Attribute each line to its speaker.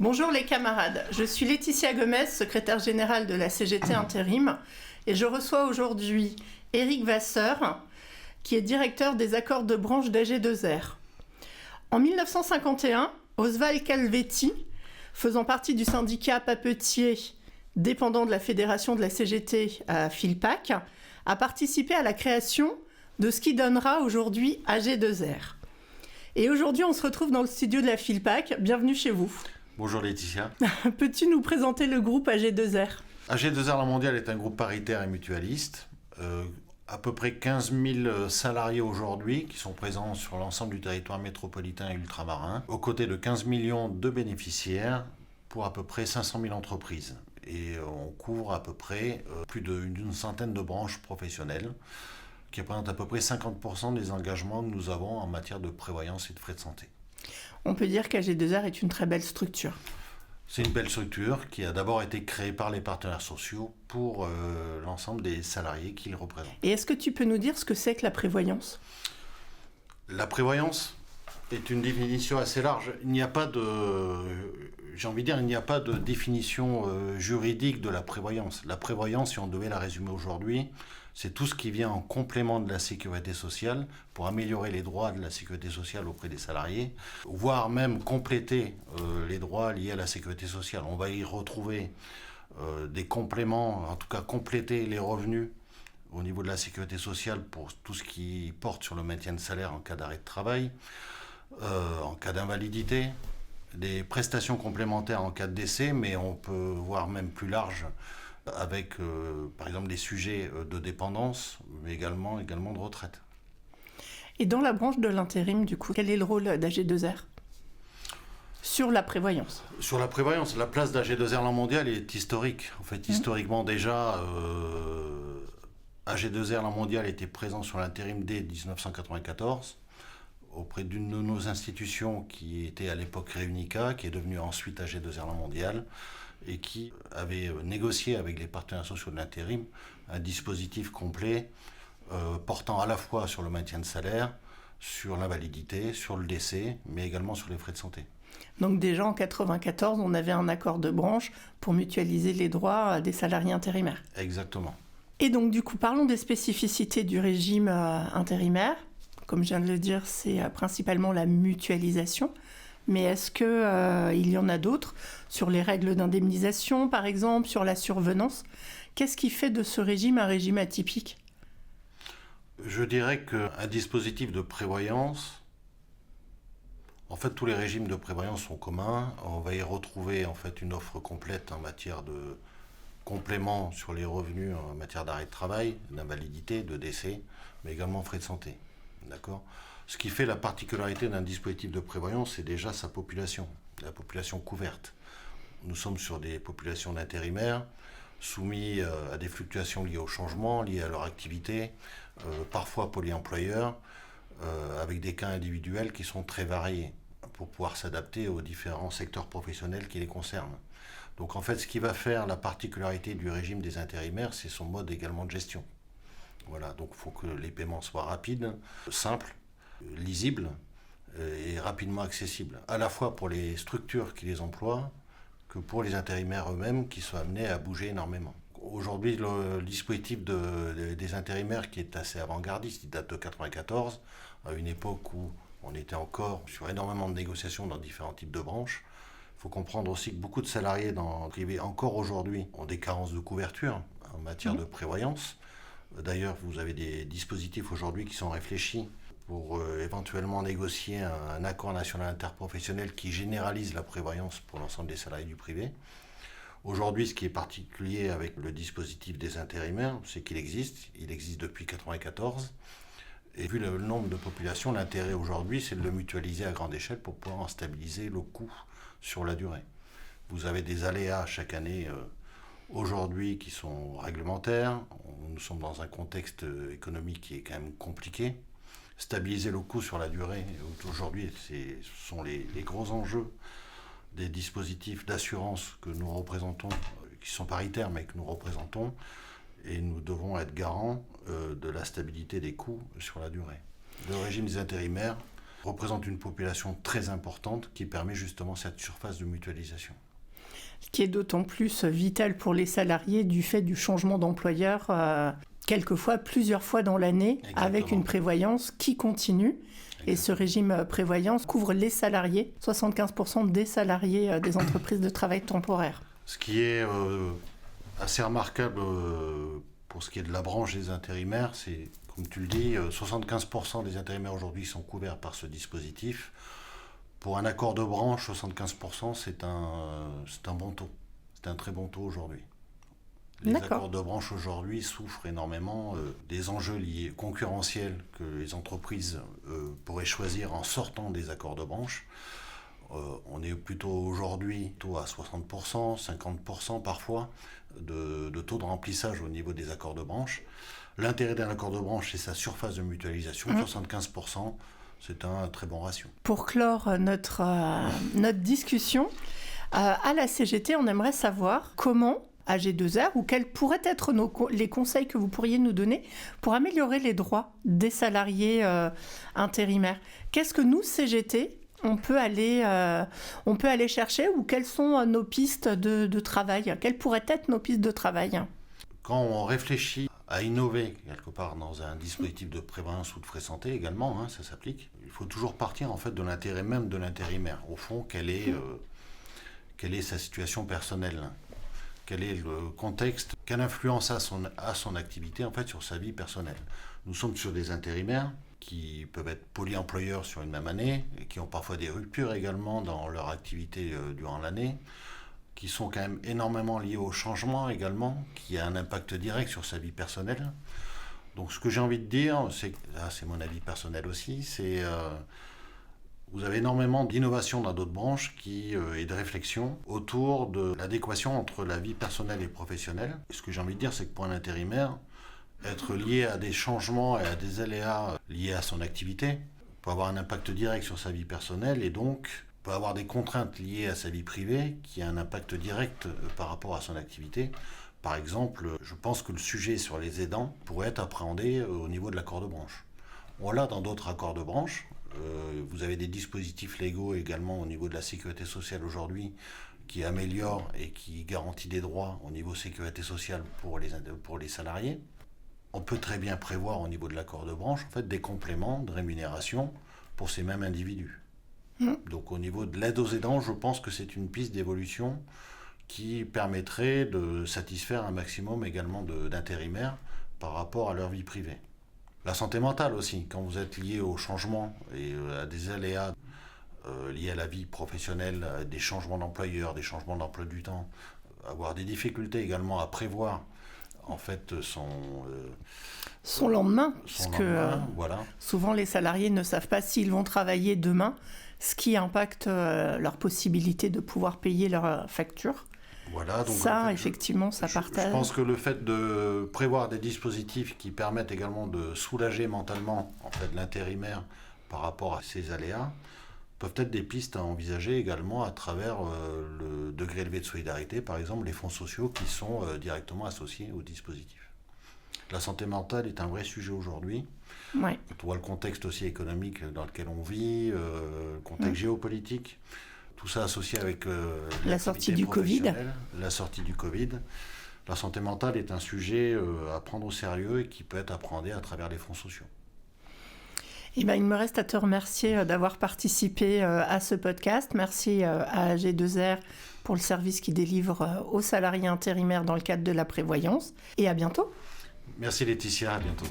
Speaker 1: Bonjour les camarades, je suis Laetitia Gomez, secrétaire générale de la CGT Intérim, et je reçois aujourd'hui Éric Vasseur, qui est directeur des accords de branche d'AG2R. En 1951, Oswald Calvetti, faisant partie du syndicat papetier dépendant de la fédération de la CGT à Philpac, a participé à la création de ce qui donnera aujourd'hui AG2R. Et aujourd'hui, on se retrouve dans le studio de la Philpac. Bienvenue chez vous.
Speaker 2: Bonjour Laetitia.
Speaker 1: Peux-tu nous présenter le groupe AG2R ?
Speaker 2: AG2R La Mondiale est un groupe paritaire et mutualiste. À peu près 15 000 salariés aujourd'hui qui sont présents sur l'ensemble du territoire métropolitain et ultramarin, aux côtés de 15 millions de bénéficiaires pour à peu près 500 000 entreprises. Et on couvre à peu près plus d'une centaine de branches professionnelles qui représentent à peu près 50% des engagements que nous avons en matière de prévoyance et de frais de santé.
Speaker 1: On peut dire qu'AG2R est une très belle structure.
Speaker 2: C'est une belle structure qui a d'abord été créée par les partenaires sociaux pour l'ensemble des salariés qu'ils représentent.
Speaker 1: Et est-ce que tu peux nous dire ce que c'est que la prévoyance ?
Speaker 2: La prévoyance est une définition assez large. Il n'y a pas de définition juridique de la prévoyance. La prévoyance, si on devait la résumer aujourd'hui, c'est tout ce qui vient en complément de la sécurité sociale pour améliorer les droits de la sécurité sociale auprès des salariés, voire même compléter les droits liés à la sécurité sociale. On va y retrouver des compléments, en tout cas compléter les revenus au niveau de la sécurité sociale pour tout ce qui porte sur le maintien de salaire en cas d'arrêt de travail, en cas d'invalidité, des prestations complémentaires en cas de décès, mais on peut voir même plus large avec par exemple des sujets de dépendance, mais également de retraite.
Speaker 1: Et dans la branche de l'intérim, du coup, quel est le rôle d'AG2R sur la prévoyance ?
Speaker 2: Sur la prévoyance, la place d'AG2R La Mondiale est historique. En fait, historiquement déjà, AG2R La Mondiale était présent sur l'intérim dès 1994 auprès d'une de nos institutions qui était à l'époque Réunica, qui est devenue ensuite AG2R La Mondiale, et qui avait négocié avec les partenaires sociaux de l'intérim un dispositif complet portant à la fois sur le maintien de salaire, sur l'invalidité, sur le décès, mais également sur les frais de santé.
Speaker 1: Donc déjà en 1994, on avait un accord de branche pour mutualiser les droits des salariés intérimaires.
Speaker 2: Exactement.
Speaker 1: Et donc du coup, parlons des spécificités du régime intérimaire. Comme je viens de le dire, c'est principalement la mutualisation. Mais est-ce qu'il y en a d'autres sur les règles d'indemnisation, par exemple, sur la survenance ? Qu'est-ce qui fait de ce régime un régime atypique ?
Speaker 2: Je dirais qu'un dispositif de prévoyance, en fait, tous les régimes de prévoyance sont communs. On va y retrouver en fait une offre complète en matière de compléments sur les revenus en matière d'arrêt de travail, d'invalidité, de décès, mais également frais de santé. D'accord ? Ce qui fait la particularité d'un dispositif de prévoyance, c'est déjà sa population, la population couverte. Nous sommes sur des populations d'intérimaires, soumis à des fluctuations liées au changement, liées à leur activité, parfois polyemployeurs, avec des cas individuels qui sont très variés pour pouvoir s'adapter aux différents secteurs professionnels qui les concernent. Donc en fait, ce qui va faire la particularité du régime des intérimaires, c'est son mode également de gestion. Voilà, donc il faut que les paiements soient rapides, simples, lisibles et rapidement accessibles, à la fois pour les structures qui les emploient que pour les intérimaires eux-mêmes qui sont amenés à bouger énormément. Aujourd'hui, le dispositif des intérimaires qui est assez avant-gardiste, il date de 1994, à une époque où on était encore sur énormément de négociations dans différents types de branches. Il faut comprendre aussi que beaucoup de salariés dans le privé, encore aujourd'hui, ont des carences de couverture en matière de prévoyance. D'ailleurs, vous avez des dispositifs aujourd'hui qui sont réfléchis pour éventuellement négocier un accord national interprofessionnel qui généralise la prévoyance pour l'ensemble des salariés du privé. Aujourd'hui, ce qui est particulier avec le dispositif des intérimaires, c'est qu'il existe. Il existe depuis 1994. Et vu le nombre de populations, l'intérêt aujourd'hui, c'est de le mutualiser à grande échelle pour pouvoir en stabiliser le coût sur la durée. Vous avez des aléas chaque année aujourd'hui qui sont réglementaires. Nous sommes dans un contexte économique qui est quand même compliqué. Stabiliser le coût sur la durée, aujourd'hui, ce sont les gros enjeux des dispositifs d'assurance que nous représentons, qui sont paritaires mais que nous représentons, et nous devons être garants de la stabilité des coûts sur la durée. Le régime des intérimaires représente une population très importante qui permet justement cette surface de mutualisation.
Speaker 1: Ce qui est d'autant plus vital pour les salariés du fait du changement d'employeur, quelquefois plusieurs fois dans l'année,
Speaker 2: Exactement.
Speaker 1: avec une prévoyance qui continue. Et ce régime prévoyance couvre les salariés, 75% des salariés des entreprises de travail temporaire.
Speaker 2: Ce qui est assez remarquable pour ce qui est de la branche des intérimaires, c'est, comme tu le dis, 75% des intérimaires aujourd'hui sont couverts par ce dispositif. Pour un accord de branche, 75%, c'est un bon taux. C'est un très bon taux aujourd'hui. Les accords de branche aujourd'hui souffrent énormément des enjeux liés concurrentiels que les entreprises pourraient choisir en sortant des accords de branche. On est plutôt aujourd'hui à 60%, 50% parfois de taux de remplissage au niveau des accords de branche. L'intérêt d'un accord de branche, c'est sa surface de mutualisation, 75%. C'est un très bon ratio.
Speaker 1: Pour clore notre discussion, à la CGT, on aimerait savoir comment AG2R ou quels pourraient être les conseils que vous pourriez nous donner pour améliorer les droits des salariés intérimaires. Qu'est-ce que nous, CGT, on peut aller chercher ou quelles sont nos pistes de travail? Quelles pourraient être nos pistes de travail?
Speaker 2: Quand on réfléchit à innover quelque part dans un dispositif de prévoyance ou de frais santé également, ça s'applique, il faut toujours partir en fait de l'intérêt même de l'intérimaire. Au fond, quelle est sa situation personnelle? Quel est le contexte? Quelle influence a son activité en fait sur sa vie personnelle? Nous sommes sur des intérimaires qui peuvent être polyemployeurs sur une même année et qui ont parfois des ruptures également dans leur activité durant l'année, qui sont quand même énormément liés au changement également, qui a un impact direct sur sa vie personnelle. Donc ce que j'ai envie de dire, c'est mon avis personnel aussi, c'est vous avez énormément d'innovation dans d'autres branches et de réflexion autour de l'adéquation entre la vie personnelle et professionnelle. Et ce que j'ai envie de dire, c'est que pour un intérimaire, être lié à des changements et à des aléas liés à son activité peut avoir un impact direct sur sa vie personnelle et donc peut avoir des contraintes liées à sa vie privée qui a un impact direct par rapport à son activité. Par exemple, je pense que le sujet sur les aidants pourrait être appréhendé au niveau de l'accord de branche. On l'a dans d'autres accords de branche. Vous avez des dispositifs légaux également au niveau de la sécurité sociale aujourd'hui qui améliorent et qui garantissent des droits au niveau sécurité sociale pour les salariés. On peut très bien prévoir au niveau de l'accord de branche en fait, des compléments de rémunération pour ces mêmes individus. Donc au niveau de l'aide aux aidants, je pense que c'est une piste d'évolution qui permettrait de satisfaire un maximum également d'intérimaires par rapport à leur vie privée. La santé mentale aussi, quand vous êtes lié au changement et à des aléas liés à la vie professionnelle, à des changements d'employeur, des changements d'emploi du temps, avoir des difficultés également à prévoir en fait
Speaker 1: son lendemain, puisque
Speaker 2: voilà.
Speaker 1: Souvent les salariés ne savent pas s'ils vont travailler demain, ce qui impacte leur possibilité de pouvoir payer leurs factures.
Speaker 2: Voilà, donc
Speaker 1: ça,
Speaker 2: en fait,
Speaker 1: effectivement, ça partage.
Speaker 2: Je pense que le fait de prévoir des dispositifs qui permettent également de soulager mentalement en fait, l'intérimaire par rapport à ces aléas peuvent être des pistes à envisager également à travers le degré élevé de solidarité, par exemple les fonds sociaux qui sont directement associés au dispositif. La santé mentale est un vrai sujet aujourd'hui.
Speaker 1: Ouais.
Speaker 2: Quand on voit le contexte aussi économique dans lequel on vit, le contexte géopolitique, tout ça associé avec
Speaker 1: la sortie du Covid.
Speaker 2: La sortie du Covid. La santé mentale est un sujet à prendre au sérieux et qui peut être appréhendé à travers les fonds sociaux.
Speaker 1: Il me reste à te remercier d'avoir participé à ce podcast. Merci à AG2R pour le service qu'il délivre aux salariés intérimaires dans le cadre de la prévoyance. Et à bientôt.
Speaker 2: Merci Laetitia, à bientôt.